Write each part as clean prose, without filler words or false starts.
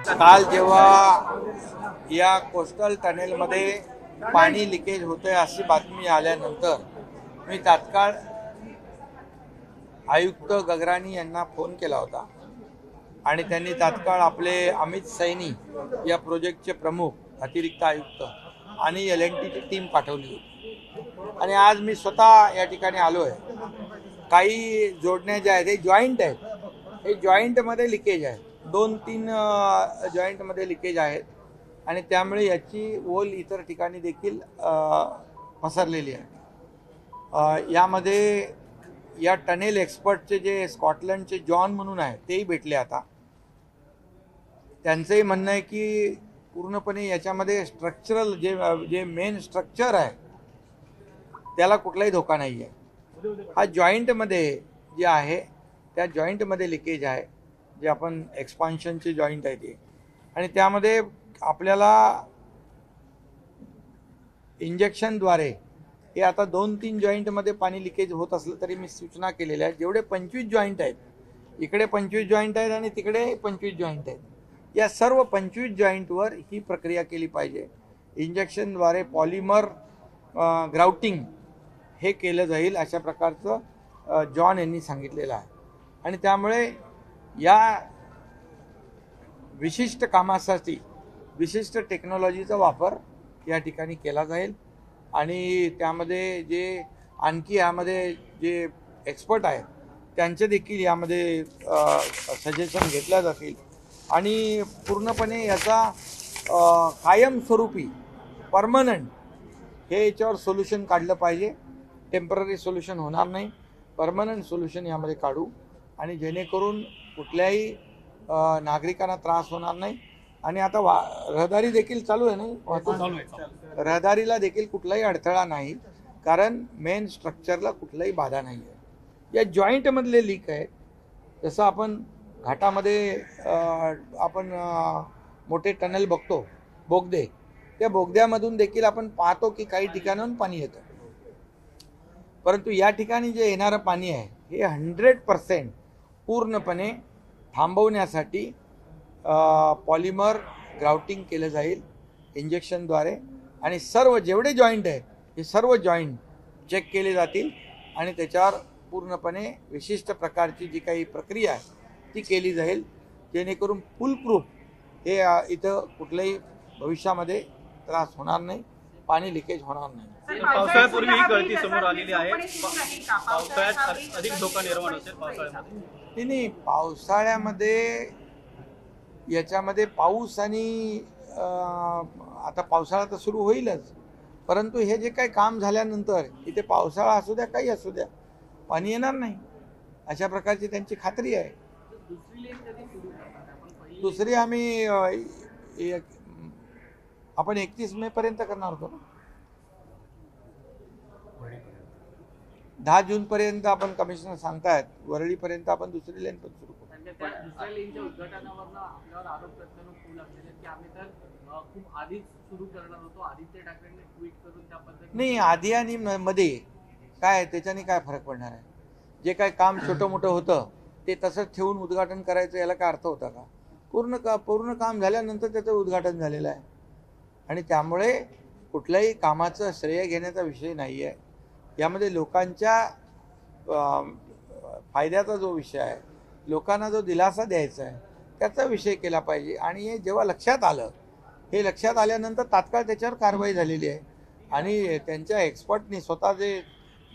काल जेव्हा या कोस्टल टनेलमध्ये पाणी लिकेज होतंय अशी बातमी आल्यानंतर मी तात्काळ आयुक्त गगराणी यांना फोन केला होता आणि त्यांनी तात्काळ आपले अमित सैनी या प्रोजेक्टचे प्रमुख अतिरिक्त आयुक्त आणि LNTची टीम पाठवली होती आणि आज मी स्वतः या ठिकाणी आलो आहे. काही जोडण्या ज्या आहेत हे जॉईंट आहेत, हे जॉईंटमध्ये लिकेज आहे, 2-3 जॉईंटमध्ये लिकेज आहेत आणि त्यामुळे याची ओल इतर ठिकाणी देखील पसरलेली आहे. यामध्ये या टनेल एक्सपर्टचे जे स्कॉटलंडचे जॉन म्हणून आहे तेही भेटले. आता त्यांचंही म्हणणं आहे की पूर्णपणे याच्यामध्ये स्ट्रक्चरल जे मेन स्ट्रक्चर आहे त्याला कुठलाही धोका नाही आहे. हा जॉईंटमध्ये जे आहे त्या जॉईंटमध्ये लिकेज आहे, जे आपण एक्सपान्शनचे जॉईंट आहे ते, आणि त्यामध्ये आपल्याला इंजेक्शनद्वारे हे आता 2-3 जॉईंटमध्ये पाणी लिकेज होत असलं तरी मी सूचना केलेल्या आहेत. जेवढे 25 जॉईंट आहेत, इकडे 25 जॉईंट आहेत आणि तिकडे 25 जॉईंट आहेत, या सर्व 25 जॉईंटवर ही प्रक्रिया केली पाहिजे. इंजेक्शनद्वारे पॉलिमर ग्राउटिंग हे केलं जाईल अशा प्रकारचं जॉन यांनी सांगितलेलं आहे. आणि त्यामुळे या विशिष्ट कामासाठी विशिष्ट टेक्नॉलॉजीचा वापर या ठिकाणी केला जाईल आणि त्यामध्ये जे आणखी यामध्ये जे एक्सपर्ट आहेत त्यांचे देखील यामध्ये सजेशन घेतल्या जातील आणि पूर्णपणे याचा कायमस्वरूपी परमनंट हे याच्यावर सोल्युशन काढलं पाहिजे. टेम्पररी सोल्युशन होणार नाही, परमनंट सोल्युशन यामध्ये काढू आणि जेणेकरून कुठल्याही नागरिकांना त्रास होणार नाही. आणि आता रहदारी देखील चालू आहे, नाही रहदारीला देखील कुठलाही अडथळा नाही, कारण मेन स्ट्रक्चरला कुठलाही बाधा नाही आहे. या जॉईंटमधले लीक आहे, जसं आपण घाटामध्ये आपण मोठे टनल बघतो, बोगदे, त्या बोगद्यामधून देखील आपण पाहतो की काही ठिकाणाहून पाणी येतं, परंतु या ठिकाणी जे येणारं पाणी आहे हे 100% पूर्णपणे थांबवण्यासाठी पॉलिमर ग्राउटिंग केलं जाईल इंजेक्शनद्वारे आणि सर्व जेवढे जॉईंट आहेत हे सर्व जॉईंट चेक केले जातील आणि त्याच्यावर पूर्णपणे विशिष्ट प्रकारची जी काही प्रक्रिया आहे ती केली जाईल, जेणेकरून फुलप्रूफ हे इथं कुठल्याही भविष्यामध्ये त्रास होणार नाही, पाणी लिकेज होणार नाही. पावसाळ्यापूर्वी ही गळती समोर आलेली आहे, पावसाळ्यात अधिक धोका निर्माण होईल पावसाळ्यामध्ये. नाही, पावसाळ्यामध्ये याच्यामध्ये पाऊस आणि आता पावसाळा तर सुरू होईलच, परंतु हे जे काही काम झाल्यानंतर इथे पावसाळा असू द्या काही असू द्या पाणी येणार नाही अशा प्रकारची त्यांची खात्री आहे. दुसरी आम्ही आपण 31 मे पर्यंत करणार होतो ना, 10 जून पर्यंत आपण कमिशनर सांगतायत, वरळीपर्यंत आपण दुसरी लेन पण सुरू करू. दुसऱ्या लेनच्या उद्घाटनावरनं आपल्यावर आरोप प्रत्यारोप होऊ लागले की आम्ही तर खूप आधीच सुरू करणार होतो, आदित्य ठाकरेंनी ट्विट करून त्या पद्धतीने. नाही, आधी आणि मध्ये काय त्याच्याने काय फरक पडणार आहे? जे काय काम छोटं मोठं होतं ते तसंच ठेवून उद्घाटन करायचं याला काय अर्थ होता का? पूर्ण काम झाल्यानंतर त्याचं उद्घाटन झालेलं आहे आणि त्यामुळे कुठल्याही कामाचं श्रेय घेण्याचा विषय नाही आहे. यामध्ये लोकांच्या फायद्याचा जो विषय आहे, लोकांना जो दिलासा द्यायचा आहे त्याचा विषय केला पाहिजे. आणि हे जेव्हा लक्षात आलं, हे लक्षात आल्यानंतर तात्काळ त्याच्यावर कारवाई झालेली आहे आणि त्यांच्या एक्सपर्टनी स्वतः जे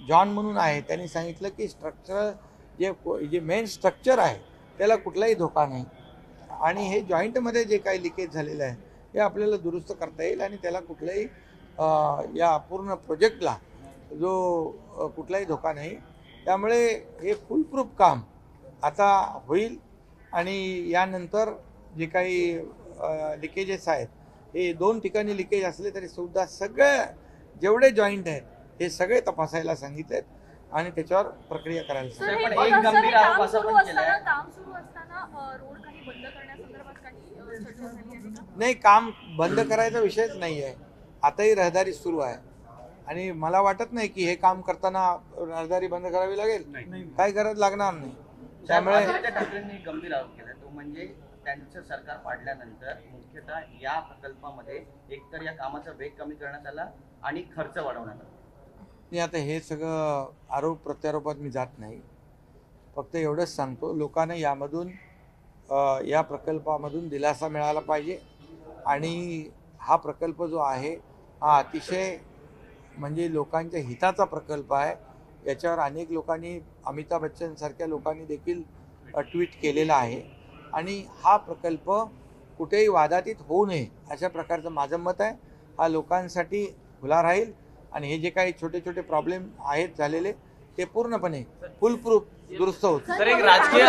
जॉन म्हणून आहे त्यांनी सांगितलं की स्ट्रक्चर जे मेन स्ट्रक्चर आहे त्याला कुठलाही धोका नाही आणि हे जॉईंटमध्ये जे काही लिकेज झालेलं आहे हे आपल्याला दुरुस्त करता येईल आणि त्याला कुठल्याही या पूर्ण प्रोजेक्टला जो कुठलाही धोका नाही. त्यामुळे हे फुलप्रूफ काम आता होईल आणि यानंतर जे काही लिकेजेस आहेत हे 2 ठिकाणी लिकेज असले तरी सुद्धा सगळे जेवढे जॉईंट आहेत हे सगळे तपासायला सांगितलेत आणि त्याच्यावर प्रक्रिया करायला सांगितलं. नाही, काम बंद करायचा विषयच नाही आहे. आताही रहदारी सुरू आहे आणि मला वाटत नाही की हे काम करताना रहदारी बंद करावी लागेल, काही गरज लागणार नाही. त्यामुळे आदित्य ठाकरेंनी गंभीर आरोप केला तो म्हणजे त्यांचं सरकार पाडल्यानंतर मुख्यतः या प्रकल्पामध्ये एकतर या कामाचा वेग कमी करण्यात आला आणि खर्च वाढवण्यात आला. मी आता हे सगळं आरोप प्रत्यारोपात मी जात नाही, फक्त एवढंच सांगतो लोकांना यामधून या प्रकल्पामधून दिलासा मिळाला पाहिजे. आणि हा प्रकल्प जो आहे हा अतिशय म्हणजे लोकांच्या हिताचा प्रकल्प आहे. याच्यावर अनेक लोकांनी, अमिताभ बच्चन सारख्या लोकांनी देखील ट्विट केलेलं आहे. आणि हा प्रकल्प कुठेही वादातीत होऊ नये अशा प्रकारचं माझं मत आहे. हा लोकांसाठी खुला राहील आणि हे जे काही छोटे छोटे प्रॉब्लेम आहेत झालेले ते पूर्णपणे फुलप्रूफ दुरुस्त होतील. सर, एक राजकीय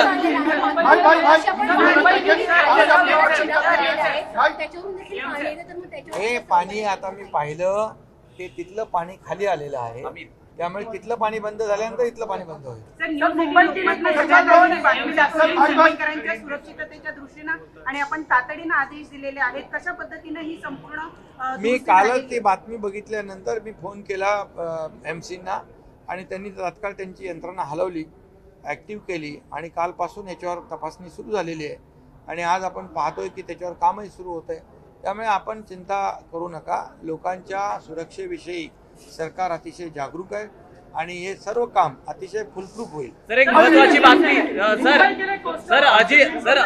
हे पाणी आता मी पाहिलं ते तिथलं पाणी खाली आलेलं आहे, त्यामुळे तिथलं पाणी बंद झाल्यानंतर इथलं पाणी बंद होईल. मुंबईकरांच्या सुरक्षिततेच्या दृष्टीनं आणि आपण तातडीनं आदेश दिलेले आहेत, कशा पद्धतीनं ही संपूर्ण मी कालच ती बातमी बघितल्यानंतर मी फोन केला एमसीना आणि त्यांनी तात्काळ त्यांची यंत्रणा हलवली, ॲक्टिव्ह केली आणि कालपासून याच्यावर तपासणी सुरू झालेली आहे आणि आज आपण पाहतोय की त्याच्यावर कामही सुरू होत आहे. त्यामुळे आपण चिंता करू नका. लोकांच्या सुरक्षेविषयी सरकार अतिशय जागरूक आहे आणि हे सर्व काम अतिशय फुलप्रूफ होईल. सर, एक महत्वाची बातमी सर अजय सर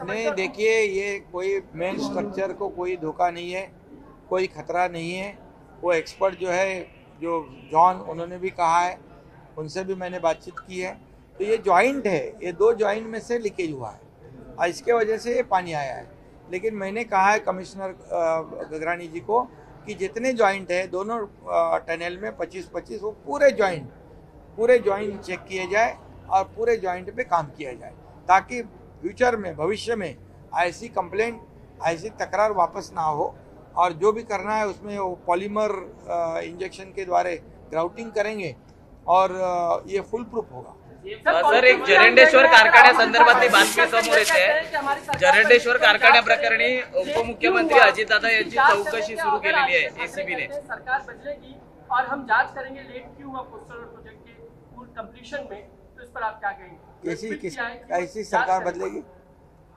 नहीं, देखिए ये कोई मेन स्ट्रक्चर को कोई धोखा नहीं है, कोई खतरा नहीं है. वो एक्सपर्ट जो है जो जॉन उन्होंने भी कहा है, उनसे भी मैंने बातचीत की है. तो ये जॉइंट है, ये 2 जॉइंट में से लीकेज हुआ है और इसके वजह से ये पानी आया है. लेकिन मैंने कहा है कमिश्नर गगरानी जी को कि जितने जॉइंट है दोनों टनल में 25-25 वो पूरे जॉइंट चेक किए जाए और पूरे जॉइंट पे काम किया जाए ताकि फ्यूचर में, भविष्य में ऐसी कंप्लेंट, ऐसी तकरार वापस ना हो. और जो भी करना है उसमें वो पॉलीमर इंजेक्शन के द्वारा ग्राउटिंग करेंगे और ये फुल प्रूफ होगा. सर, एक जरंडेश्वर कारखान्यासंदर्भातली बातमी समोर येते. जरंडेश्वर कारखान्या प्रकरणी उपमुख्यमंत्री अजितदादा यांची चौकशी सुरू केलेली आहे एसीबीने. सरकार बदलेगी और हम जांच करेंगे लेट क्यों हुआ कोस्टल रोड प्रोजेक्ट के पूर्ण कंप्लीशन में, तो इस पर आप क्या कहेंगे? कैसी सरकार बदलेगी?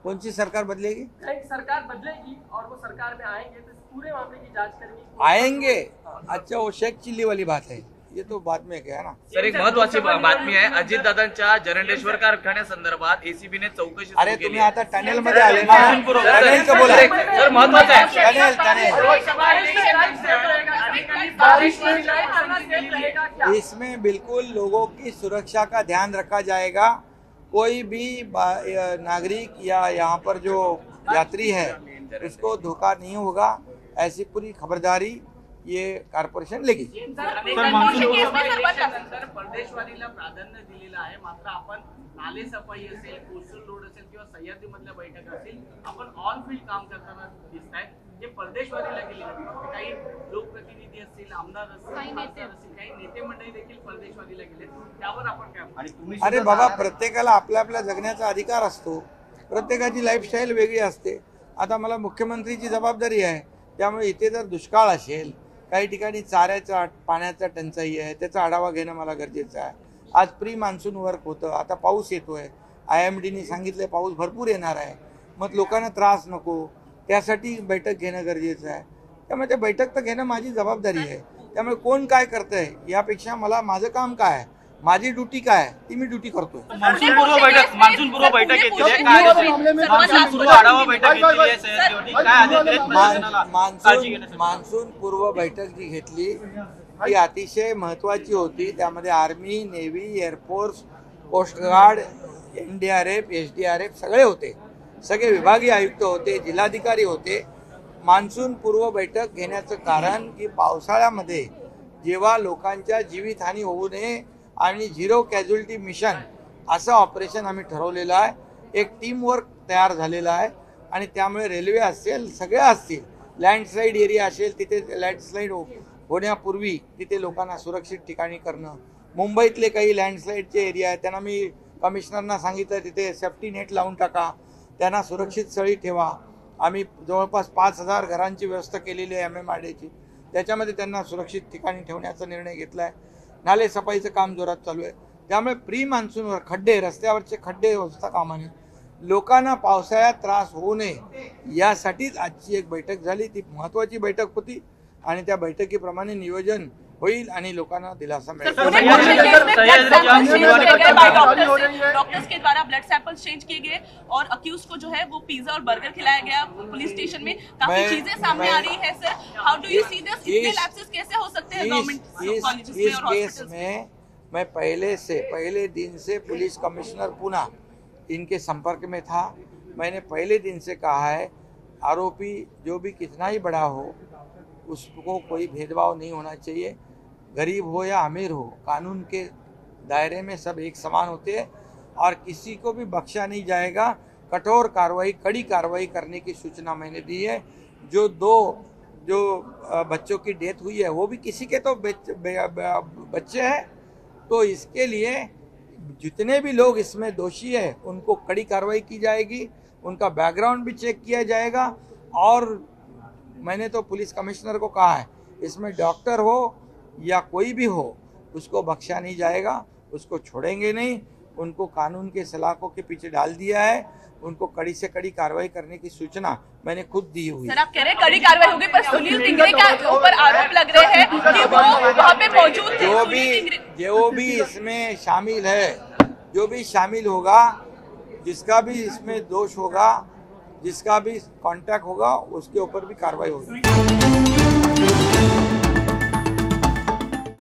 कौन सी सरकार बदलेगी? सरकार बदलेगी और वो सरकार में आएंगे तो इस पूरे मामले की जांच करेंगे. आएंगे? अच्छा, वो शेख चिल्ली वाली बात है, ये तो बाद में क्या है ना. सर, एक महत्वाची बातमी आहे. अजितदादांच्या जरंडेश्वर कारखान्यासंदर्भात एसीबीने चौकशी अरे सुरू केली तुम्ही आहे. आता टनेल मध्ये आले ना, टनेलचं बोला. सर, महत्वाचं आहे. टनेल इसमें बिल्कुल लोगों की सुरक्षा का ध्यान रखा जाएगा. कोई भी नागरिक या यहाँ पर जो यात्री है उसको धोखा नहीं होगा, ऐसी पूरी खबरदारी ये कॉर्पोरेशन लेगी. परदेशवारीला प्राधान्य दिलेलं आहे, मात्र आपण नाले सफाई असेल, कोस्टल रोड असेल किंवा सह्याद्री मधल्या बैठका असेल, आपण ऑन फील्ड काम करताना दिसत आहेत. जे परदेशवारीला गेले काही लोकप्रतिनिधी असतील, आमदार असतील, खासदार असतील, काही नेते मंडळी देखील परदेशवारीला गेले, त्यावर आपण काय? आणि तुम्ही अरे बाबा, प्रत्येकाला आपल्या आपल्या जगण्याचा अधिकार असतो, प्रत्येकाची लाईफस्टाईल वेगळी असते. आता मला मुख्यमंत्रीची जबाबदारी आहे, त्यामुळे इथे जर दुष्काळ असेल, काही ठिकाणी चाऱ्याचा पाण्याचा टंचाई आहे, त्याचा आढावा घेणं मला गरजेचं आहे. आज प्री मान्सून वर्क होतं, आता पाऊस येतोय, IMDने सांगितलं पाऊस भरपूर येणार आहे, मग लोकांना त्रास नको, त्यासाठी बैठक घेणं गरजेचं आहे. त्यामुळे ते बैठक तर घेणं माझी जबाबदारी आहे. त्यामुळे कोण काय करतंय यापेक्षा मला माझं काम काय आहे, माझी ड्युटी काय आहे ती मी ड्युटी करतो. मान्सून पूर्व बैठक घेतली आहे. मान्सून पूर्व आढावा बैठक घेतली आहे सह्याद्रीवरती. काय आदेश प्रशासनाला? मान्सून पूर्व बैठक जी घेतली ती अतिशय महत्त्वाची होती. त्यामध्ये army, navy, air force, coast guard, NDRF, SDRF सगळे होते, सगळे विभागीय आयुक्त होते, जिल्हाधिकारी होते. मान्सून पूर्व बैठक घेण्याचं कारण की पावसाळ्यामध्ये जेव्हा लोकांच्या जीवितहानी होऊ नये आणि 0 कॅज्युअल्टी मिशन असं ऑपरेशन आम्ही ठरवलेलं आहे. एक टीमवर्क तयार झालेला आहे आणि त्यामुळे रेल्वे असेल, सगळ्या असतील, लँडस्लाईड एरिया असेल तिथे लँडस्लाईड होण्यापूर्वी तिथे लोकांना सुरक्षित ठिकाणी करणं. मुंबईतले काही लँडस्लाईडचे एरिया आहेत त्यांना मी कमिशनरना सांगितलं तिथे सेफ्टी नेट लावून टाका, त्यांना सुरक्षित स्थळी ठेवा. आम्ही जवळपास 5,000 घरांची व्यवस्था केलेली आहे MMRDची. त्याच्यामध्ये त्यांना सुरक्षित ठिकाणी ठेवण्याचा निर्णय घेतला आहे. नाले सफाईचं काम जोरात चालू आहे. त्यामुळे प्री मान्सूनवर खड्डे, रस्त्यावरचे खड्डे होता कामा नये, लोकांना पावसाळ्यात त्रास होऊ नये यासाठीच आजची एक बैठक झाली. ती महत्त्वाची बैठक होती आणि त्या बैठकीप्रमाणे नियोजन होईल आणि लोकांना दिलासा मिळेल. डॉक्टर्स के द्वारा ब्लड सैंपल्स चेंज किए गए और अक्यूज को जो है वो पिज्जा और बर्गर खिलाया गया पुलिस स्टेशन में. काफी चीजें सामने आ रही है sir. How do you see this? इतने लैप्सेस कैसे हो सकते हैं गवर्नमेंट कॉलेजेस में और हॉस्पिटल्स में? मैं पहले दिन से पुलिस कमिश्नर पुणे इनके संपर्क में था. मैंने पहले दिन से कहा है आरोपी जो भी कितना ही बड़ा हो उसको कोई भेदभाव नहीं होना चाहिए. गरीब हो या अमीर हो, कानून के दायरे में सब एक समान होते हैं और किसी को भी बख्शा नहीं जाएगा. कठोर कार्रवाई, कड़ी कार्रवाई करने की सूचना मैंने दी है. जो बच्चों की डेथ हुई है वो भी किसी के तो बच्चे हैं, तो इसके लिए जितने भी लोग इसमें दोषी है उनको कड़ी कार्रवाई की जाएगी. उनका बैकग्राउंड भी चेक किया जाएगा और मैंने तो पुलिस कमिश्नर को कहा है इसमें डॉक्टर हो या कोई भी हो उसको बख्शा नहीं जाएगा, उसको छोड़ेंगे नहीं. उनको कानून के सलाखों के पीछे डाल दिया है. उनको कड़ी से कड़ी कार्रवाई करने की सूचना मैंने खुद दी हुई. सर आप कह रहे हैं कड़ी कार्रवाई होगी, पर सुनील टिंगरे का ऊपर आरोप लग रहे हैं कि वो वहाँ पे मौजूद थे. जो भी इसमें शामिल है, जो भी शामिल होगा, जिसका भी इसमें दोष होगा, जिसका भी कांटेक्ट होगा, उसके ऊपर भी कार्रवाई होगी.